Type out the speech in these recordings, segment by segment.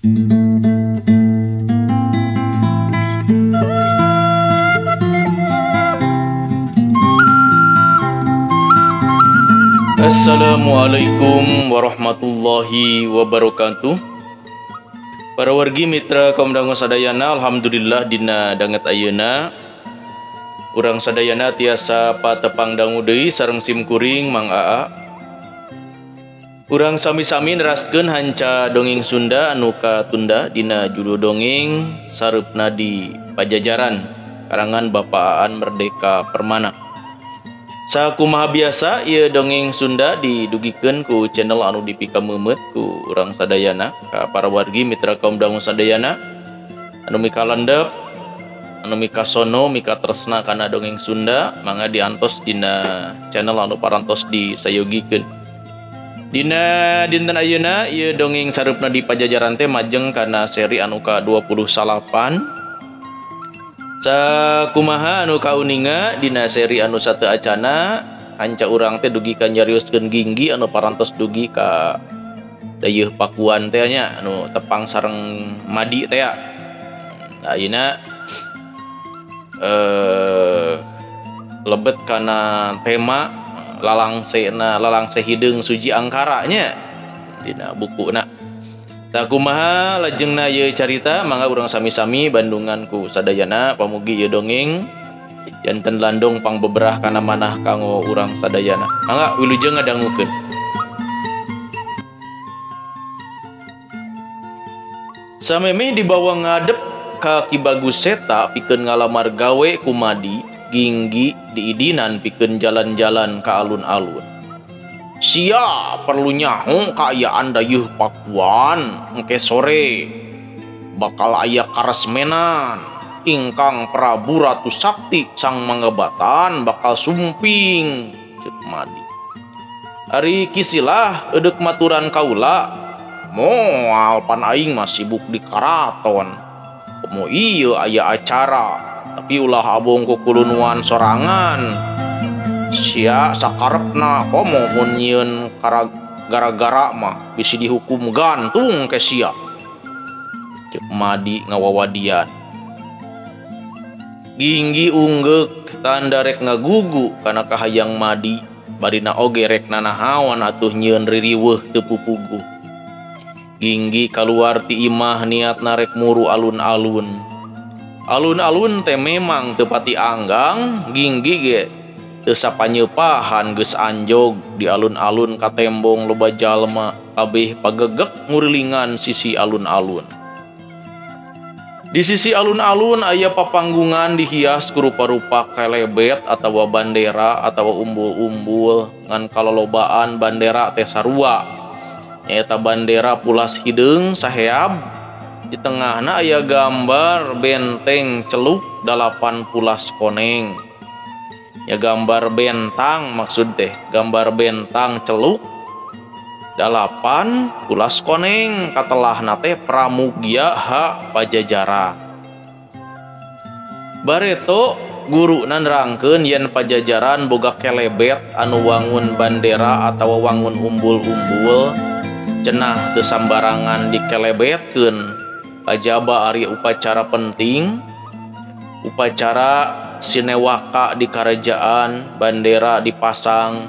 Assalamualaikum warahmatullahi wabarakatuh. Para wargi mitra kaum dangu sadayana, alhamdulillah dina danget ayeuna urang sadayana tiasa patepang dangu deui sareng sim kuring Mang Aa. Urang sami-sami neraskeun hanca dongeng Sunda anu katunda dina judul dongeng sareupna di Pajajaran karangan Bapak Aan Merdeka Permana. Sakumaha biasa ieu dongeng Sunda didugikeun ku channel anu dipika meumeut ku urang sadayana ka para wargi mitra kaum dangu sadayana anu mika landep anu mika sono mika tresna kana dongeng Sunda mangga diantos dina channel anu parantos disayogikeun. Dina dinten ayeuna ieu dongeng sareupna di Pajajaran teh majeng kana seri anu ka-28. Sakumaha anu kauninga dina seri anu sateu acana hanca urang teh dugi ka nyarioskeun ginggi anu parantos dugi ka dayeuh Pakuan teh nya anu tepang sareng Madi teh ya. Ayeuna lebet kana tema lalangse hideung Suji Angkara nya dina bukuna. Tak kumaha lajengna ieu carita mangga urang sami-sami bandungan ku sadayana pamugi ieu dongeng janten landong pangbeberah kana manah kanggo urang sadayana. Mangga wilujeng ngadangukeun. Samemeh dibawa ngadep ka Ki Bagus Seta pikeun ngalamar gawe ku Madi, Ginggi diidinan pikeun jalan-jalan ka alun-alun. Sia perlu nyaho kaayaan dayeuh Pakuan engke sore bakal aya karesmenan ingkang Prabu Ratu Sakti sang mangebatan bakal sumping ceuk Madi. Ari kisilah eudeuh maturan kaula moal pan aing mah sibuk di karaton. Komo ieu aya acara tapi ulah abong ku kulunuan sorangan. Sia sakarepna komo mun nyieun gara-gara mah bisi dihukum gantung ke sia ceuk Madi ngawawadian. Ginggi unggek tanda rek ngagugu kana kahayang Madi barina oge rek nanahawan atuh nyieun ririweuh teu pupuguh. Ginggi kaluar ti imah niatna rek muru alun-alun. Alun-alun teh memang teu pati anggang, Ginggi ge teu sapanyepahan geus anjog di alun-alun ka tembong loba jalma kabeh pagegek ngurilingan sisi alun-alun. Di sisi alun-alun aya papanggungan dihias ku rupa-rupa kelebet atawa bandera atawa umbul-umbul ngan kalolobaan bandera teh sarua. Nyaeta bandera Pulas Hideung saheab di tengahna aya gambar benteng celuk 8 pulas koneng. Ya gambar bentang maksud teh gambar bentang celuk 8 pulas koneng katelahna teh Pramugya Ha Pajajaran. Bareto guruna nerangkeun yen Pajajaran boga kelebet anu wangun bandera atawa wangun umbul-umbul cenah teu sambarangan dikelebetkeun kajaba ari upacara penting, upacara sinewaka di karajaan, bandera dipasang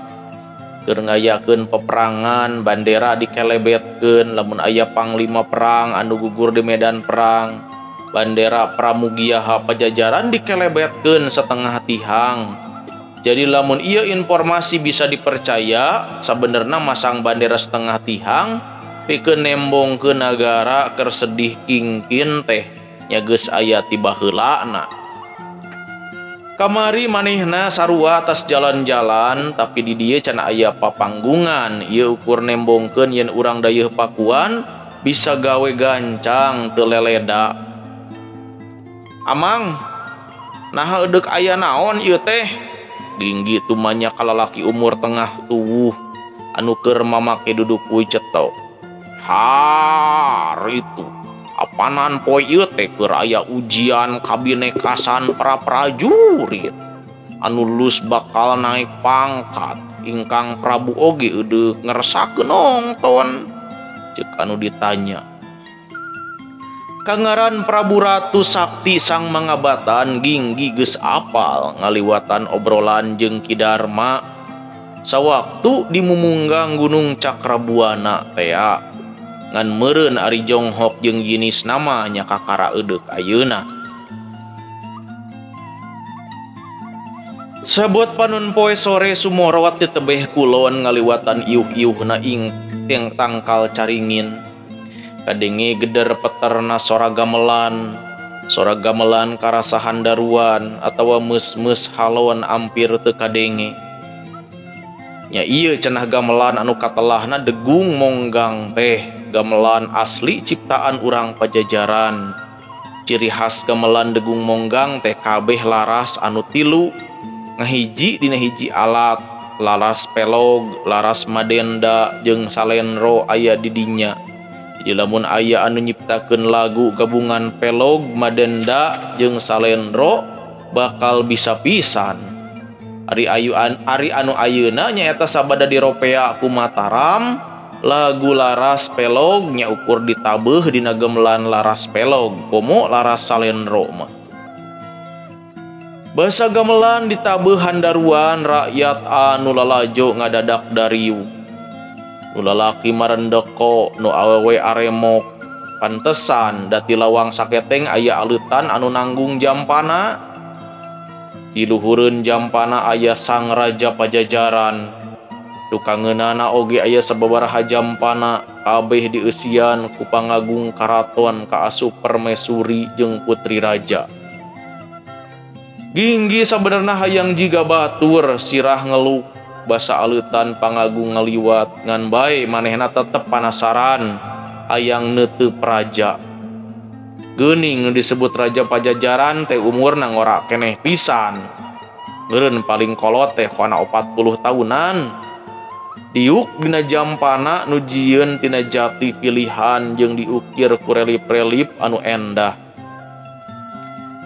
keur ngayakeun peperangan, bandera dikelebetkeun lamun aya panglima perang anu gugur di medan perang, bandera Pramugya Ha Pajajaran dikelebetkeun setengah tihang. Jadi lamun ieu informasi bisa dipercaya sabenerna masang bandera setengah tihang pikeun nembong ke nagara keur sedih kingkin teh nya geus aya ti baheulana. Kamari manehna sarua atas jalan-jalan tapi di dieu can aya papanggungan ieu ukur nembongkeun yen urang dayeuh Pakuan bisa gawe gancang teu leleda. Amang naha eudeuh aya naon ieu teh? Ginggi tumanya kalalaki umur tengah tuwuh anu keur mamake duduk puy cetok. Har itu apanan poe ieu teh keur aya ujian kabinekasan para prajurit anu lulus bakal naik pangkat ingkang Prabu oge eudeuh ngeresakeun nongton ceuk anu ditanya. Kangaran Prabu Ratu Sakti sang mangabatan ginggi geus apal ngaliwatan obrolan jeung Ki Darma sawaktu dimumunggang Gunung Cakrabuana tea ngan meureun ari jonghok jeung jinis nama nya kakara eudeup ayeuna. Sabot panun poe sore sumorawat tebeh kulon ngaliwatan iuh-iuhna ing tangkal caringin. Kadenge geder peterna sora gamelan karasahan daruan atawa meus-meus halon ampir teu kadenge. Nya ieu cenah gamelan anu katelahna degung monggang teh gamelan asli ciptaan urang Pajajaran. Ciri khas gamelan degung monggang teh kabeh laras anu tilu ngahiji dina hiji alat, laras pelog, laras madenda jeung salenro aya di dinya. Jadi lamun aya anu nyiptakeun lagu gabungan pelog, madenda jeung salenro bakal bisa pisan. Ari anu ayeuna nyaeta sabada diropea ku Mataram lagu laras pelog nya ukur ditabeuh dina gamelan laras pelog komo laras salenro mah. Basa gamelan ditabeuh handaruan rakyat anu lalajo ngadadak dariu. Nu lalaki marendeko nu awewe aremok pantesan dati lawang saketeng aya aleutan anu nanggung jampana. Di luhureun jampana aya sang raja Pajajaran. Tukangeunana oge aya sababaraha jampana kabeh dieusian ku pangagung karaton kaasup permaisuri jeung putri raja. Ginggi sabenerna hayang jiga batur sirah ngeluk basa aleutan pangagung ngaliwat ngan bae manehna tetep panasaran hayang neuteup raja. Geuning disebut Raja Pajajaran teh umurna ngora keneh pisan. Meureun paling kolot teh pana 40 tahunan. Diuk dina jampana nu jieun tina jati pilihan jeung diukir ku relip-relip anu endah.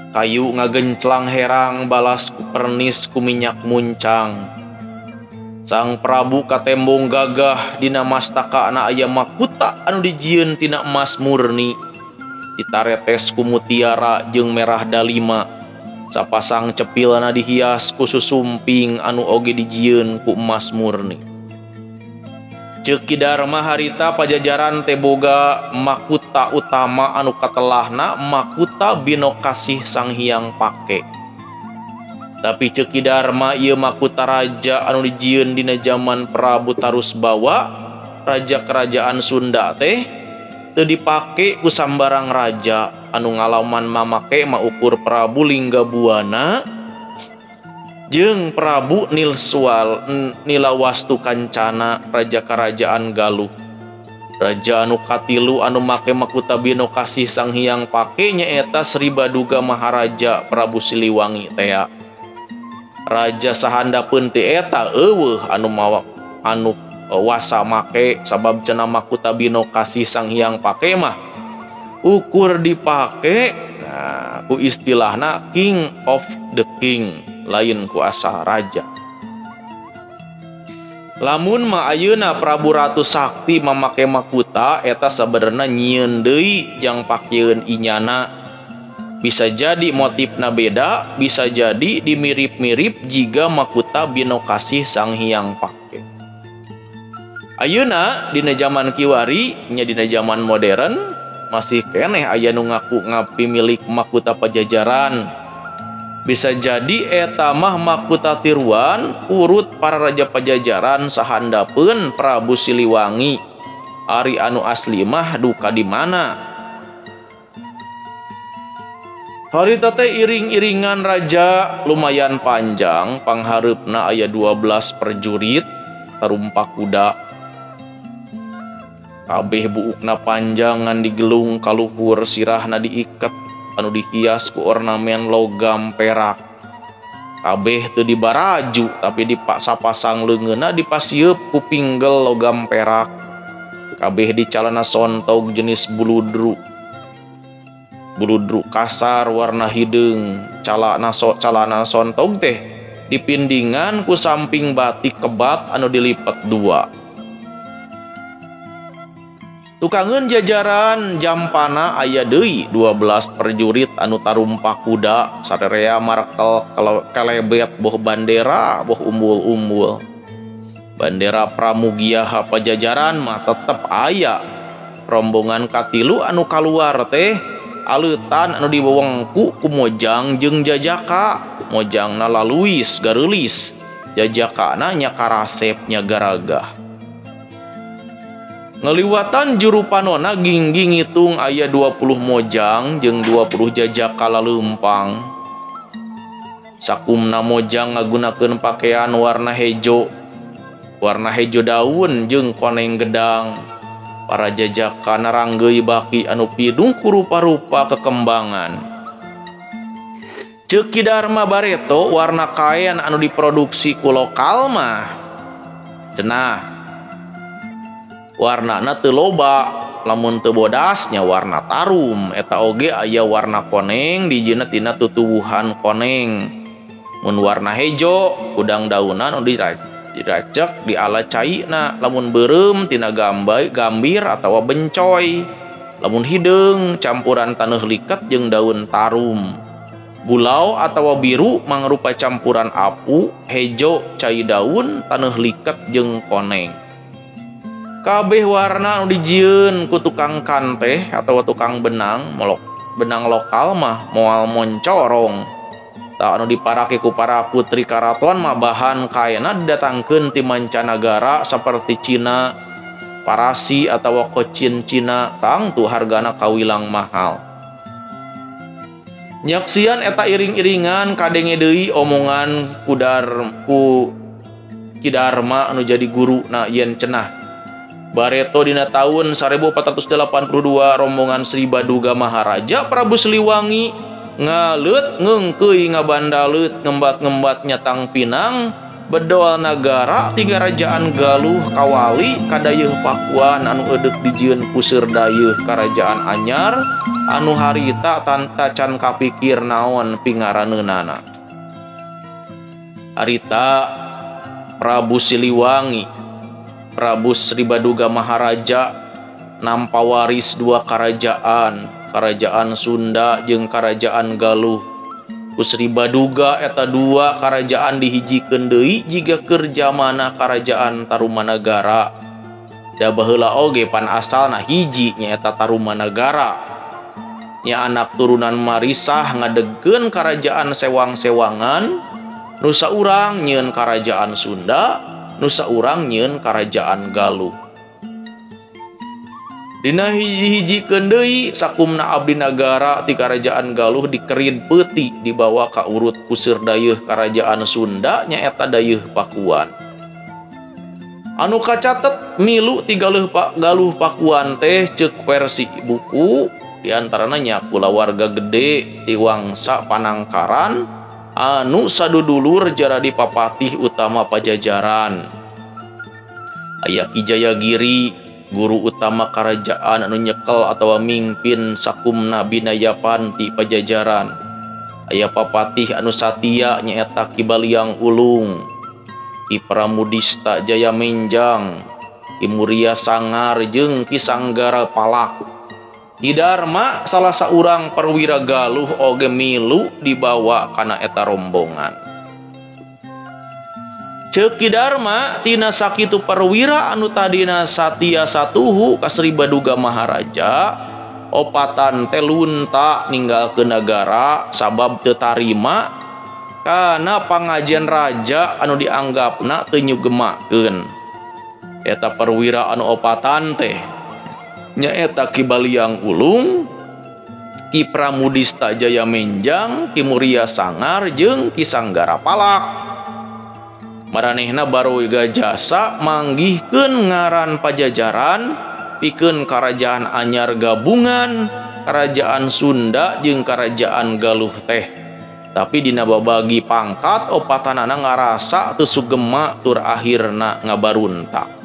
Kayu ngagenclang herang balas ku pernis ku minyak muncang. Sang Prabu katembong gagah dina mastakana aya mahkota anu dijieun tina emas murni. Ditaretes ku mutiara jeung merah dalima. Sapasang cepilna dihias ku susumping anu oge dijieun ku emas murni. Ceuk Ki Darma harita Pajajaran teh boga mahkota utama anu katelahna mahkota Bino Kasih Sang Hyang Pake. Tapi ceuk Ki Darma ieu mahkota raja anu dijieun dina zaman Prabu Tarusbawa, raja kerajaan Sunda teh teu dipake ku sambarang raja anu ngalaman mamake maukur Prabu Linggabuana jeung Prabu Nilawastu Kancana raja kerajaan Galuh. Raja anu katilu anu make mahkota Bino Kasih Sang Hyang Pake nyaeta Sri Baduga Maharaja Prabu Siliwangi tea. Raja sahandapeun teh eta eueuh anu wasa make sabab cenah mahkota Bino Kasih Sang Hyang Pake mah ukur dipake ku istilahna King of the King lain ku asa raja. Lamun mah ayeuna Prabu Ratu Sakti mamake mahkota eta sabenerna nyieun deui jang pakieun inyana. Bisa jadi motifna beda, bisa jadi dimirip-mirip jiga mahkota Bino Kasih Sang Hyang Pake. Ayeuna dina zaman kiwari nya dina zaman modern masih keneh aya nu ngaku ngapi milik mahkota Pajajaran. Bisa jadi eta mah mahkota tiruan urut para raja Pajajaran sahandapeun Prabu Siliwangi. Ari anu asli mah duka di mana? Harita teh iring-iringan raja lumayan panjang, panghareupna aya 12 prajurit tarumpa kuda. Kabeh buukna panjangan digelung kaluhur sirahna diiket anu dihias ku ornamen logam perak. Kabeh teu dibaraju tapi dipasang leungeunna dipasieup ku pinggel logam perak. Kabeh dicalana sontog jenis buludru. Buludru kasar warna hideung. Calana sontog teh dipindingan ku samping batik kebat anu dilipat dua. Tukangeun jajaran jampana aya deui 12 prajurit anu tarumpah kuda sadarea markel kalebet boh bandera boh umbul-umbul. Bandera Pramugia Pajajaran mah tetep aya. Rombongan katilu anu kaluar teh aleutan anu diwewengku ku Mojang jeung Jajaka. Mojangna laluis gareulis, Jajakana nya karasep nya garagah. Ngaliwatan juru panona gingging ngitung aya 20 Mojang jeung 20 Jajaka laleumpang. Sakumna Mojang ngagunakeun pakaian warna hejo daun jeung koneng gedang. Para Jajaka naranggeui baki anu pidung ku rupa-rupa kekembangan. Ceuk Ki Dharma Bareto warna kain anu diproduksi ku lokal mah cenah warnana teu loba, lamun teu bodasnya warna tarum. Eta oge aya warna koneng dijieuna tina tutuwuhan koneng. Mun warna hejo udang daunan anu diracek di ala caina, lamun beureum tina gambir atawa bencoy. Lamun hideung campuran taneuh liket jeung daun tarum. Bulau atawa biru mangrupa campuran apu, hejo cai daun, taneuh liket jeung koneng. Kabeh warna anu dijieun ku tukang kanteh atawa tukang benang lokal mah moal moncorong. Ta anu diparake ku para putri karaton mah bahan kaina didatangkeun ti mancanagara saperti Cina, Parasi atawa Kocin Cina, tangtu hargana kawilang mahal. Nyaksian eta iring-iringan kadenge deui omongan ku Ki Dharma anu jadi guruna yen cenah Bareto dina tahun 1482 rombongan Sri Baduga Maharaja Prabu Siliwangi ngaleut ngeungkeuy ngabandaleut ngembat-ngembat nyatang pinang bedoal nagara ti Karajaan Galuh Kawali kadayeuh Pakuan anu eudeuk dijieun kuseur dayeuh Karajaan Anyar anu harita tacan kapikir naon pingaraneunana. Harita Prabu Siliwangi Prabu Sri Baduga Maharaja nampa waris dua kerajaan, Kerajaan Sunda jeung Kerajaan Galuh. Ku Sri Baduga eta dua kerajaan dihijikeun deui jiga keur zamanna Kerajaan Tarumanagara. Da baheula oge pan asalna hiji nyaeta Tarumanagara. Nya anak turunan Marisah ngadegkeun Kerajaan Sewang-Sewangan, nu saurang nyieun Kerajaan Sunda, nu saurang nyieun Kerajaan Galuh. Dina hiji-hijikeun deui sakumna abdi nagara ti Kerajaan Galuh dikerid peuti dibawa ka urut kuseur dayeuh Kerajaan Sunda nyaeta dayeuh Pakuan. Anu kacatet milu ti Galuh Pakuan teh ceuk versi buku diantarana nya kulawarga gede ti wangsa Panangkaran anu sadudulur jaradi papatih utama Pajajaran. Aya Ki Jayagiri, guru utama kerajaan anu nyekel atawa mingpin sakumna binayapan ti Pajajaran. Aya papatih anu satia nyaeta Ki Baliang Ulung, Ki Pramudista Jayamenjang, Ki Muria Sangar jeung Ki Sanggara Palak. Ki Dharma salah saurang perwira Galuh oge milu dibawa kana eta rombongan. Ceuk Ki Dharma tina sakitu perwira anu tadina satia satuhu ka Sri Baduga Maharaja, opatan teh lunta ninggalkeun nagara sabab teu tarima kana pangajian raja anu dianggapna teu nyugemakeun. Eta perwira anu opatan teh nyaeta Ki Baliang Ulung, Ki Pramudista Jayamenjang, Ki Muria Sangar jeung Ki Sanggara Palak. Maranehna baroga jasa manggihkeun ngaran Pajajaran pikeun Kerajaan Anyar gabungan Kerajaan Sunda jeung Kerajaan Galuh teh. Tapi dina babagi pangkat opatanana ngarasa teu sugema tur akhirna ngabaruntak.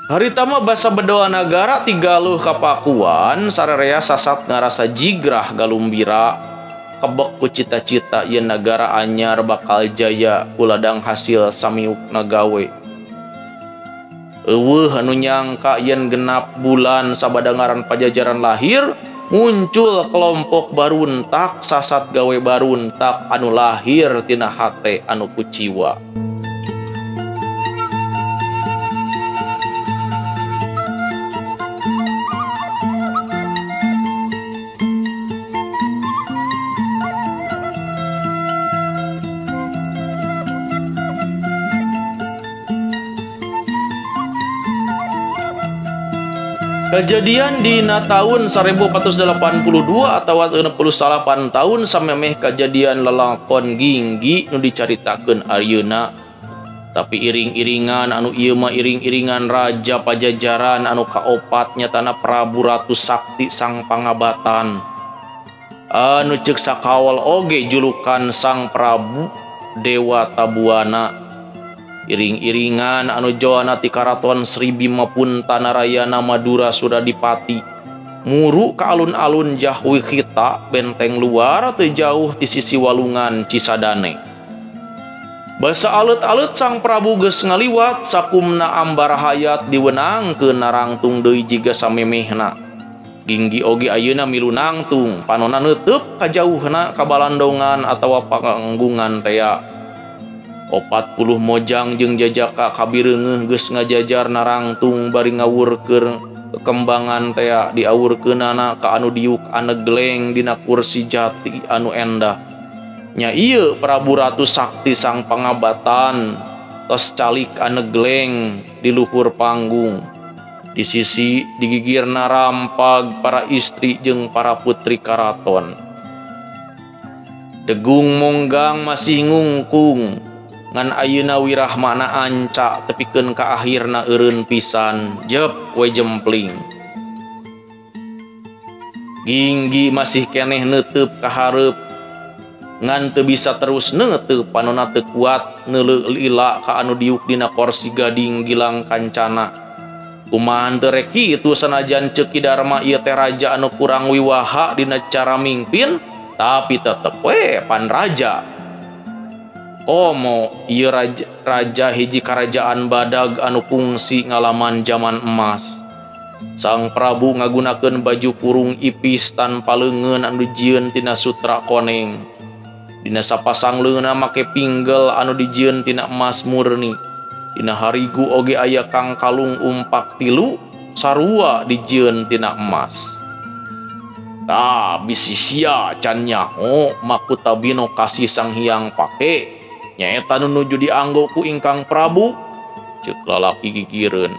Harita mah basa bedoa nagara ti Galuh ka Pakuan sararea sasat ngarasa jigrah galumbira kebek ku cita-cita yen nagara anyar bakal jaya uladang hasil samiuk nagawe. Eueuh anu nyangka yen genap bulan sabada ngaran Pajajaran lahir, muncul kelompok baruntak sasat gawe baruntak anu lahir tina hate anu kuciwa. Kejadian dina tahun 1482 atau 68 tahun samemeh kejadian lelakon Ginggi nu dicaritakeun ayeuna. Tapi iring-iringan anu ieu mah iring-iringan raja Pajajaran anu kaopat nyatana Prabu Ratu Sakti Sang Pangabatan. Anu ceuk sakawal oge julukan Sang Prabu Dewa Tabuana. Iring-iringan anu joana ti karaton Sri Bimapun Tanarayana Madura sudah dipati muru ka alun-alun Jahwihita benteng luar teu jauh ti sisi walungan Cisadane. Basa alut-alut Sang Prabu geus ngaliwat sakumna ambar hayat diwenangkeun narangtung deui jiga samemehna. Ginggi oge ayeuna milu nangtung panonna neuteup kajauhna ka balandongan atawa panganggungan tea. 40 mojang jeung jajaka kabireungeuh geus ngajajar narangtung bari ngawurkeun kekembangan tea diawurkeunana ka anu diuk anegleng dina kursi jati anu endah. Nya ieu Prabu Ratu Sakti Sang Pangabatan tos calik anegleng di luhur panggung. Di sisi digigirna rampag para istri jeung para putri karaton. Degung Monggang masih ngungkung ngan ayeuna wirahmana anca tepikeun ka akhirna eureun pisan jep we jempling. Ginggi masih keneh neuteup ka hareup ngan teu bisa terus neuteup panonna teu kuat neuleuh lila ka anu diuk dina kursi gading gilang kancana. Kumaha teu rek kitu sanajan ceuk Ki Darma ieu teh raja anu kurang wiwaha dina cara mingpin tapi tetep we pan raja. Omo ieu raja hiji karajaan badag anu kungsi ngalaman zaman emas. Sang Prabu ngagunakeun baju kurung ipis tanpa leungeun anu dijieun tina sutra koneng. Dina sapasang leungeunna make pinggel anu dijieun tina emas murni. Dina harigu oge aya kang kalung umpak tilu sarua dijieun tina emas. Tah bisi sia can nyaho makutabino kasih Sang Hyang Pake. Nyaeta nu nuju dianggo ku ingkang Prabu ceuk lalaki gigireun.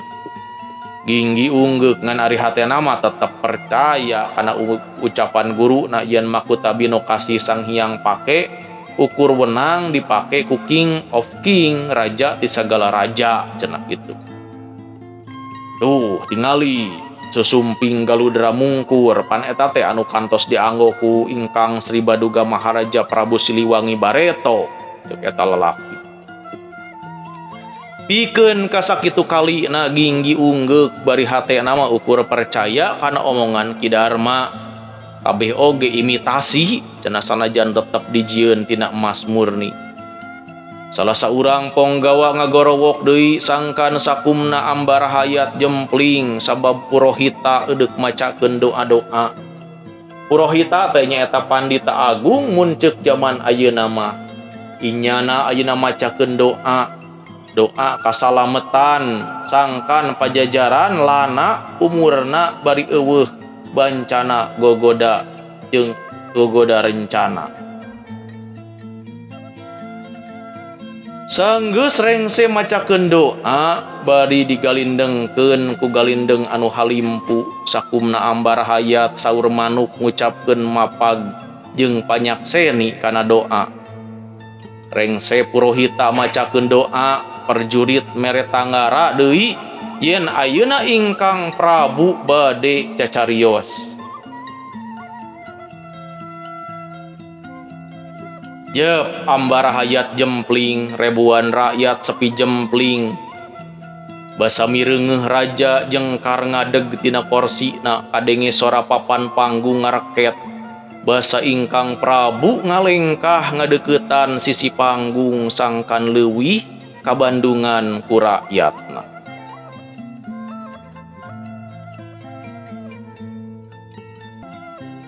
Ginggi unggeuk ngan ari hatena mah tetep percaya kana ucapan guru na yen makutabino kasih Sang Hyang Pake ukur wenang dipake ku King of King raja ti sagala raja cenah kitu. Tuh tingali susumping galudra mungkur pan eta teh anu kantos dianggo ku ingkang Sri Baduga Maharaja Prabu Siliwangi Bareto. Eta lalaki pikeun kasakitu kali na Ginggi unggeuk bari hatena mah ukur percaya kana omongan Ki Darma. Kabeh oge imitasi cenah sanajan tetep dijieun tina emas murni. Salah saurang ponggawa ngagorowok deui sangkan sakumna ambar hayat jempling sabab Purohita eudeuh macakeun doa-doa. Purohita teh nyaeta pandita agung mun ceuk zaman ayeuna mah. Inyana ayeuna macakeun doa kasalametan sangkan Pajajaran lana umurna bari eueuh bancana gogoda jeung gogoda rencana. Sanggeus rengse macakeun doa bari digalindengkeun ku galindeng anu halimpu sakumna ambar hayat saur manuk ngucapkeun mapag jeung panyakseni kana doa. Rengse Purohita macakeun doa perjurit mere tanggara deui yen ayeuna ingkang Prabu bade cacarios. Jep ambar hayat jempling ribuan rakyat sepi jempling. Basa mireungeuh raja jengkar ngadeg tina korsina kadenge sora papan panggung ngareket. Basa ingkang Prabu ngalengkah ngadeuketan sisi panggung sangkan leuwih kabandungan ku rakyatna.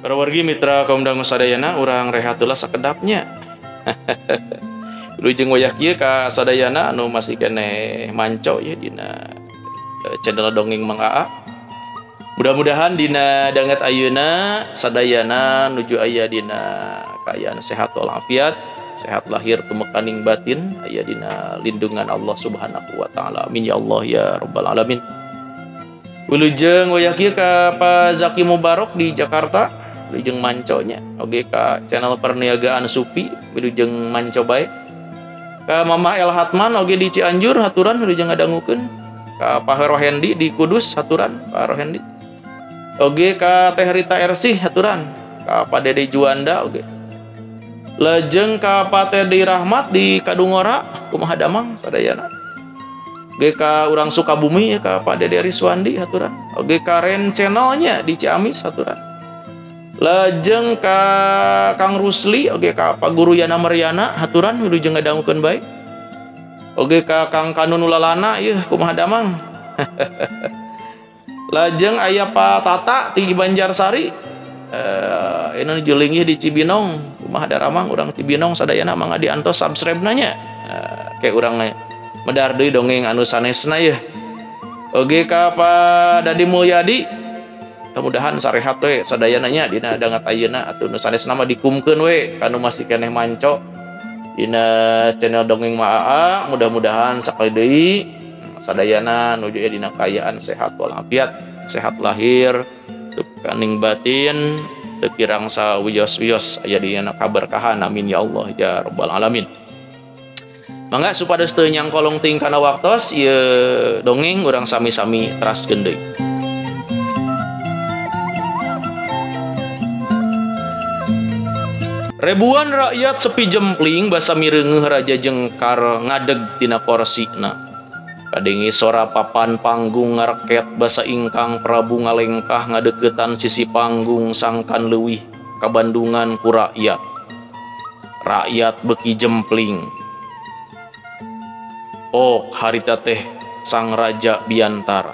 Para wargi mitra kaum dangu sadayana urang rehateulah sakedapnya. Wilujeng wayah kieu ka sadayana anu masih keneh manco ya dina channel dongeng Mang Aa. Mudah-mudahan dina danget ayeuna sadayana nuju aya dina kaayaan sehat walafiat, sehat lahir tumekaning batin, aya dina lindungan Allah Subhanahu wa taala. Amin ya Allah ya rabbal alamin. Wilujeng wayah kieu ka Pak Zaki Mubarok di Jakarta, wilujeng manconya oge ka channel perniagaan Supi, wilujeng manco bae. Ka Mama El Hatman oge di Cianjur haturan wilujeng ngadangukeun. Ka Pak Rohendi di Kudus haturan Pak Rohendi. Oge ka Teh Rita Ersih haturan. Ka Pak Dede Juanda oge. Lajeng ka Pak Tedi Rahmat di Kadungora kumaha damang sadayana. Oge ka urang Sukabumi ya ka Pak Dede Riswandi haturan. Oge ka Ren channelnya di Ciamis haturan. Lajeng ka Kang Rusli oge ka Pak Guru Yana Maryana haturan wilujeng ngadangukeun bae. Oge ka Kang Kanun Ulalana ieu kumaha damang. Lajeng aya Pak Tata di Banjarsari. Ini juling di Cibinong kumaha daramang urang Cibinong sadayana mangga diantos subscribe-na nya. Kayak urang medar deui dongeng anu sanesna yeuh. Oge ka Pak Dadi Mulyadi. Mudah-mudahan sarehat we sadayana nya dina dangat ayeuna atuh nu sanesna mah dikumkeun we kanu masih keneh manco dina channel dongeng Mang Aa. Mudah-mudahan sakali deui sadayana nuju dina kaayaan sehat walafiat, sehat lahir tumekaning batin, teu kirang sawios-wios aya dina kaberkahan. Amin ya Allah ya rabbal alamin. Mangga supados teu nyangkolong ting kana waktos ieu dongeng urang sami-sami teraskeun deui. Ribuan rakyat sepi jempling basa mireungeuh Raja Jengkar ngadeg tina korsina. Kadengi sora papan panggung ngareket basa ingkang Prabu ngalengkah ngadeukeutan sisi panggung sangkan leuwih kabandungan ku rakyat. Rakyat beki jempling. Oh harita teh sang raja biantara.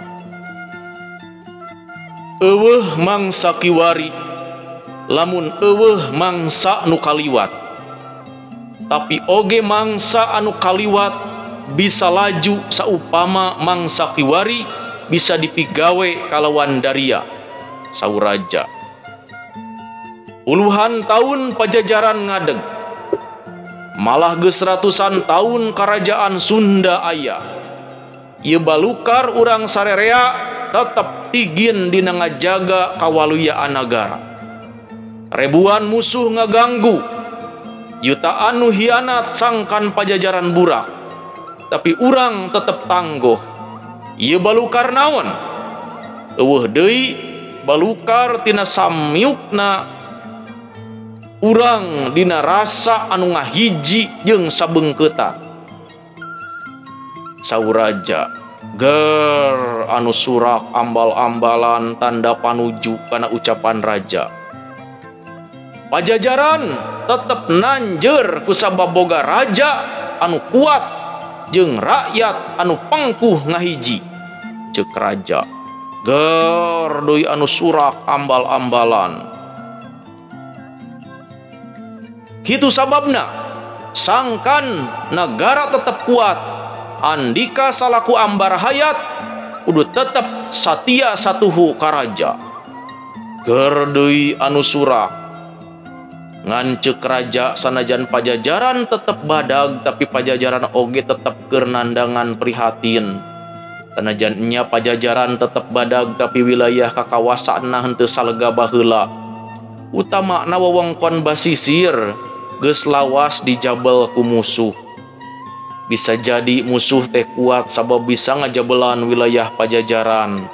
Eueuh mangsa kiwari, lamun eueuh mangsa nu kaliwat. Tapi oge mangsa anu kaliwat bisa laju saupama mangsa kiwari bisa dipigawe kalawan daria. Saur raja. Puluhan tahun pajajaran ngadeg, malah geus ratusan tahun kerajaan Sunda aya. Ieu balukar urang sarerea tetep tigin dina ngajaga kawaluyaan nagara. Ribuan musuh ngaganggu, jutaan nu hianat sangkan pajajaran burak. Tapi urang tetep tangguh. Ieu balukar naon? Eueuh deui balukar tina samyukna urang dina rasa anu ngahiji jeung sabeungkeutan. Saur raja, ger anu surak ambal-ambalan tanda panuju kana ucapan raja. Pajajaran tetep nanjeur ku sababoga raja anu kuat jeung rakyat anu pangkuh ngahiji. Ceuk raja, ger deui anu surak ambal-ambalan. Kitu sababna sangkan negara tetep kuat, andika salaku ambar hayat kudu tetep satia satuhu ka raja. Ger deui anu surak. Ngan ceuk raja sanajan pajajaran tetep badag tapi pajajaran oge tetep keur nandangan prihatin. Sanajan nya pajajaran tetep badag tapi wilayah kakawasaanna henteu salega baheula. Utamana wewengkon basisir geus lawas dijabel ku musuh. Bisa jadi musuh teh kuat sabab bisa ngajabelan wilayah pajajaran.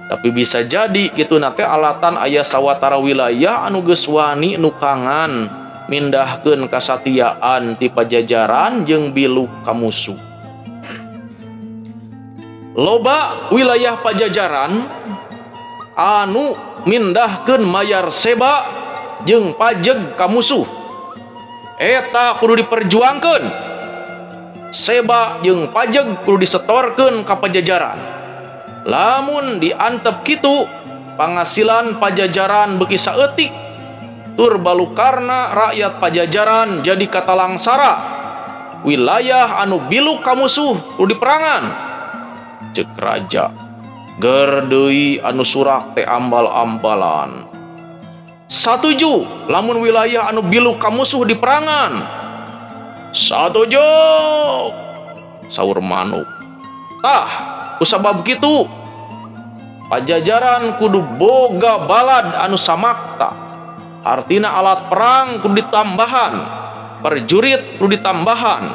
Tapi bisa jadi kitu nate alatan aya sawatara wilayah anu geus wani nukangan mindahkeun kasatiaan ti pajajaran jeung biluk ka musuh. Loba wilayah pajajaran anu mindahkeun mayar seba jeung pajeg ka musuh. Eta kudu diperjuangkeun. Seba jeung pajeg kudu disetorkeun ka pajajaran. Lamun diantep kitu Pangasilan Pajajaran beki saeutik tur balukarna rakyat Pajajaran jadi katalangsara wilayah anu biluk ka musuh tu diperangan. Ceuk raja ger deui anu surak teh ambal-ambalan. Satuju lamun wilayah anu biluk ka musuh diperangan. Satuju saur manuk. Tah kusabab kitu Pajajaran kudu boga balad anu samakta, artina alat perang kudu ditambahan, perjurit kudu ditambahan.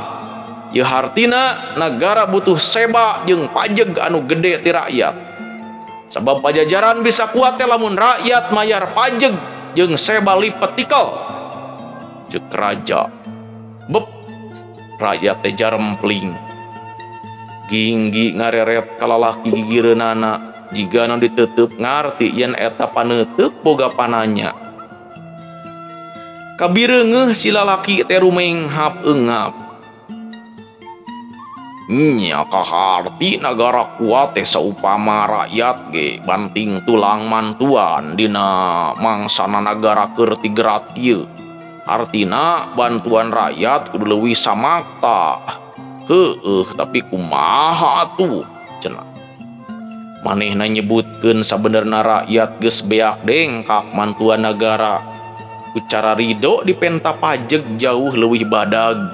Ieu hartina nagara butuh seba jeung pajeg anu gede ti rakyat. Sabab Pajajaran bisa kuat teh lamun rakyat mayar pajeg jeung seba lipet tikel. Ceuk raja beb rakyat teh jarempling. Ginggi ngareret ka lalaki gigireunana. Jika nu ditutup ngarti yen eta paneuteuk boga pananya. Kabireungeuh si lalaki teh rumenghap eungap. Nya kaharti nagara kuat teh saupama rakyat ge banting tulang mantuan dina mangsana nagara keur tigrat ieu. Artina bantuan rakyat kudu leuwih samakta. Heueuh tapi kumaha atuh cenah. Manehna nyebutkeun sabenerna rakyat geus beak dengkak mantuan nagara. Ucara ridho dipenta pajeg jauh leuwih badag.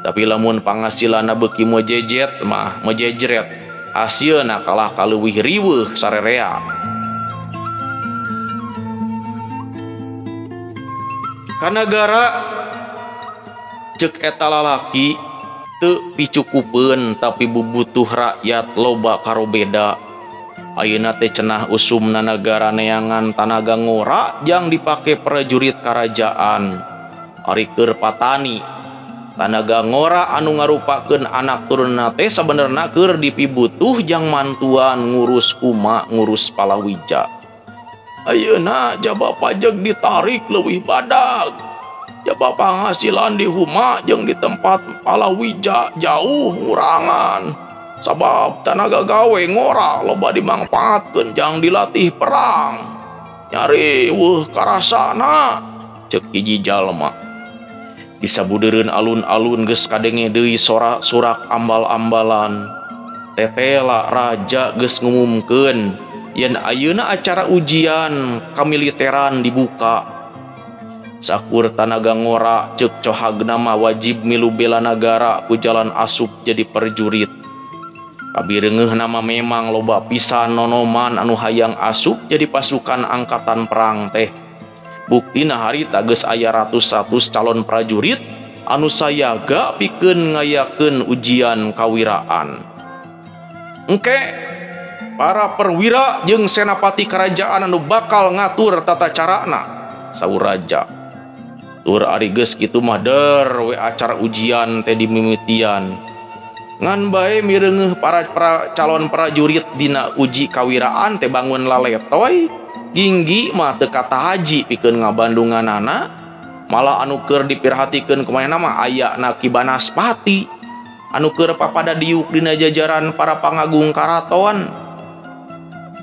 Tapi lamun pangasilanna beuki mojejet mah mojejret, asieuna kalah kaleuwih riweuh sarerea. Ka nagara ceuk eta lalaki teu picukupeun tapi bubutuh rakyat loba karo beda. Ayeuna teh cenah usumna nagara neangan tanaga ngora jang dipake prajurit karajaan. Ari keur patani tanaga ngora anu ngarupakeun anak turunna teh sabenerna keur dipibutuh jang mantuan ngurus kuma ngurus palawija. Ayeuna jaba pajeg ditarik leuwih badag. Jaba penghasilan di huma jeung di tempat palawija jauh ngurangan. Sabab tenaga gawe ngora loba dimangpaatkeun jang dilatih perang. Nyari weuh karasana ceuk hiji jalma. Disabudeureun alun-alun geus kadenge deui sorak ambal-ambalan. Tetela raja geus ngumumkeun yen ayeuna acara ujian kamiliteran dibuka. Sakur tanaga ngora ceuk cohagna mah wajib milu bela nagara ku jalan asup jadi perjurit. Kabireungeuh nama memang loba pisan nonoman anu hayang asup jadi pasukan angkatan perang teh. Buktina harita geus aya ratus-ratus calon prajurit anu sayaga pikeun ngayakeun ujian kawiraan. Engke para perwira jeung senapati kerajaan anu bakal ngatur tata carana, saur raja. Tur ari geus kitu mah der we acara ujian teh dimimitian. Ngan bae mireungeuh para calon prajurit dina uji kawiraan teh bangun laletoy. Ginggi mah teu kata haji pikeun ngabandunganana. Malah anu keur dipirhatikeun kumaha mah ayana Ki Banaspati anu keur papada diuk dina jajaran para pangagung karaton.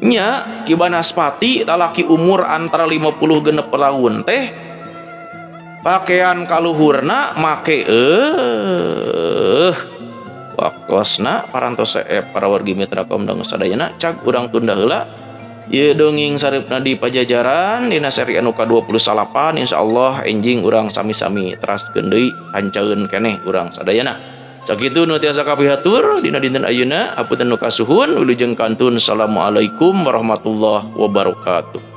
Nya Ki Banaspati lalaki umur antara 50 genep tahun teh pakaian kaluhurna make waktosna parantos para wargi mitra kaum dangu sadayana cag urang tunda heula ieu dongeng sareupna di Pajajaran dina seri anu ka-28 insyaallah enjing urang sami-sami teraskeun deui hancaeun keneh urang sadayana. Sakitu nu tiasa kapihatur dina dinten ayeuna hapunten nu kasuhun wilujeng kantun. Assalamualaikum warahmatullahi wabarakatuh.